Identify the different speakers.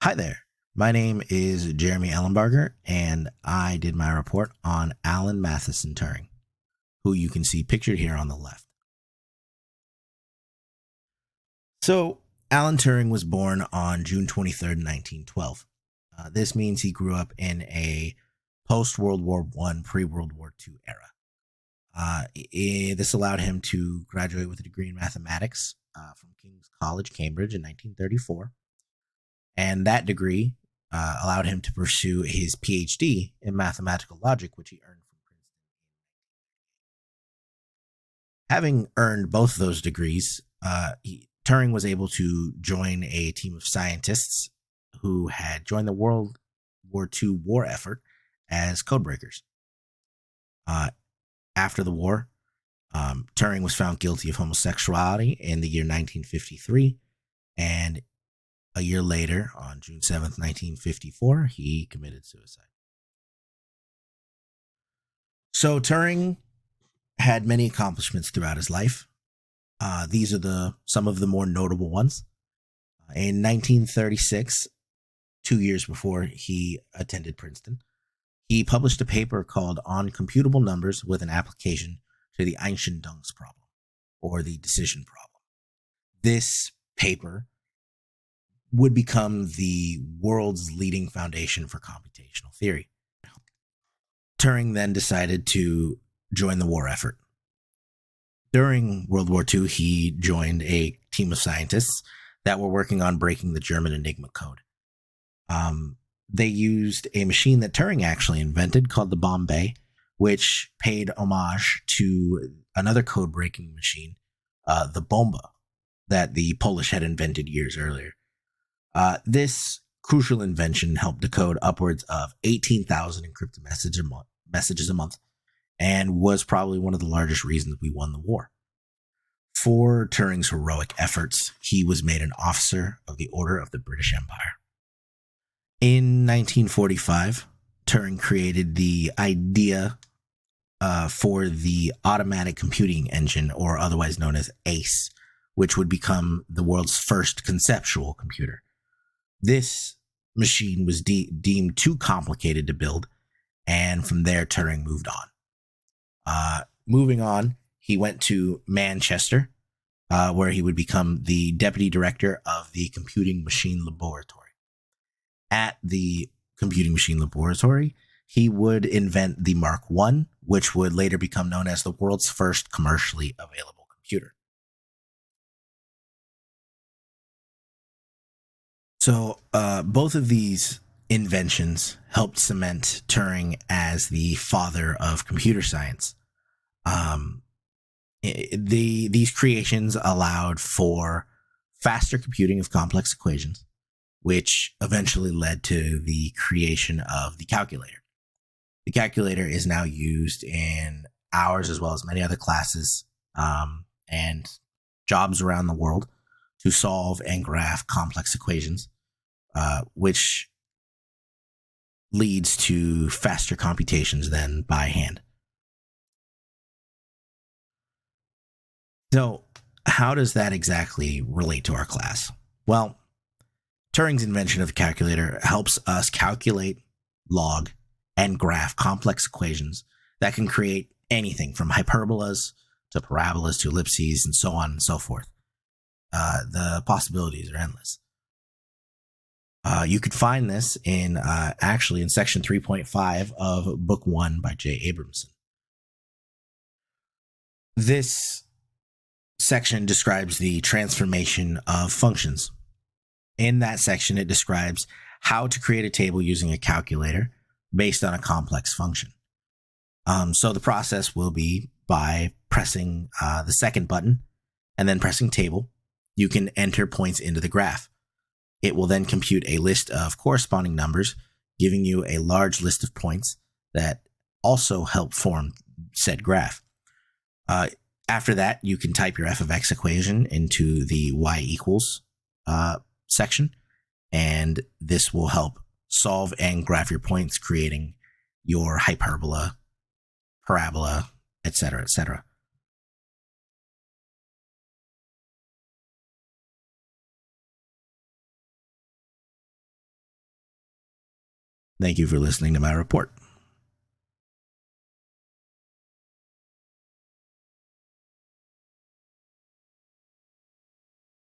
Speaker 1: Hi there. My name is Jeremy Ellenbarger, and I did my report on Alan Matheson Turing, who you can see pictured here on the left. So, Alan Turing was born on June 23rd, 1912. This means he grew up in a post World War I, pre World War II era. This allowed him to graduate with a degree in mathematics from King's College, Cambridge in 1934. And that degree allowed him to pursue his PhD in mathematical logic, which he earned from Princeton. Having earned both of those degrees, Turing was able to join a team of scientists who had joined the World War II war effort as codebreakers. After the war, Turing was found guilty of homosexuality in the year 1953, and a year later, on June 7th, 1954, he committed suicide. So Turing had many accomplishments throughout his life. These are some of the more notable ones. In 1936, 2 years before he attended Princeton, he published a paper called On Computable Numbers with an Application to the Einstein-Dunks Problem, or the Decision Problem. This paper would become the world's leading foundation for computational theory. Turing then decided to join the war effort. During World War II, he joined a team of scientists that were working on breaking the German Enigma code. They used a machine that Turing actually invented called the Bombay, which paid homage to another code-breaking machine, the Bomba, that the Polish had invented years earlier. This crucial invention helped decode upwards of 18,000 encrypted messages a month, and was probably one of the largest reasons we won the war. For Turing's heroic efforts, he was made an officer of the Order of the British Empire. In 1945, Turing created the idea for the automatic computing engine, or otherwise known as ACE, which would become the world's first conceptual computer. This machine was deemed too complicated to build, and from there, Turing moved on. Moving on, he went to Manchester, where he would become the deputy director of the Computing Machine Laboratory. At the Computing Machine Laboratory, he would invent the Mark I, which would later become known as the world's first commercially available computer. So both of these inventions helped cement Turing as the father of computer science. These creations allowed for faster computing of complex equations, which eventually led to the creation of the calculator. The calculator is now used in ours as well as many other classes and jobs around the world to solve and graph complex equations, which leads to faster computations than by hand. So, how does that exactly relate to our class? Well, Turing's invention of the calculator helps us calculate, log, and graph complex equations that can create anything from hyperbolas to parabolas to ellipses and so on and so forth. The possibilities are endless. You could find this in section 3.5 of book 1 by J. Abramson. This section describes the transformation of functions. In that section, it describes how to create a table using a calculator based on a complex function. So the process will be by pressing the second button and then pressing table. You can enter points into the graph. It will then compute a list of corresponding numbers, giving you a large list of points that also help form said graph. After that, you can type your f of x equation into the y equals section, and this will help solve and graph your points, creating your hyperbola, parabola, etc., etc. Thank you for listening to my report.